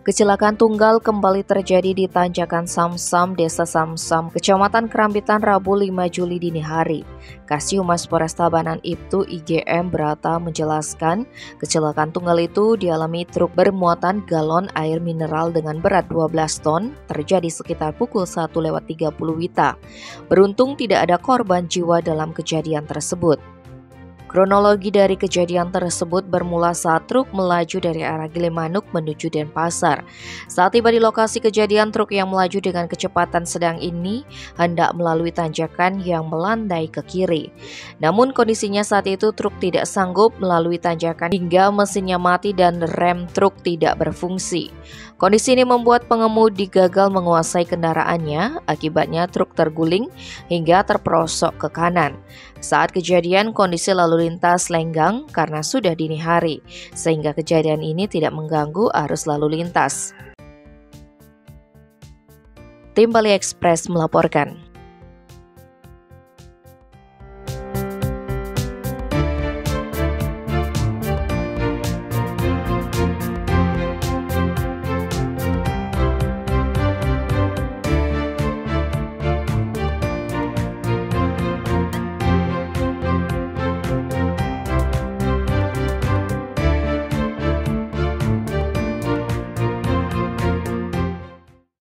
Kecelakaan tunggal kembali terjadi di Tanjakan Samsam, Desa Samsam, Kecamatan Kerambitan, Rabu 5 Juli dini hari. Kasih-Humas Polres Tabanan Ibtu IGM Brata menjelaskan, kecelakaan tunggal itu dialami truk bermuatan galon air mineral dengan berat 12 ton terjadi sekitar pukul 1:30 WITA. Beruntung tidak ada korban jiwa dalam kejadian tersebut. Kronologi dari kejadian tersebut bermula saat truk melaju dari arah Gilimanuk menuju Denpasar. Saat tiba di lokasi kejadian, truk yang melaju dengan kecepatan sedang ini hendak melalui tanjakan yang melandai ke kiri. Namun kondisinya saat itu truk tidak sanggup melalui tanjakan hingga mesinnya mati dan rem truk tidak berfungsi. Kondisi ini membuat pengemudi gagal menguasai kendaraannya, akibatnya truk terguling hingga terperosok ke kanan. Saat kejadian, kondisi lalu lintas lenggang karena sudah dini hari, sehingga kejadian ini tidak mengganggu arus lalu lintas. Tim Bali Express melaporkan.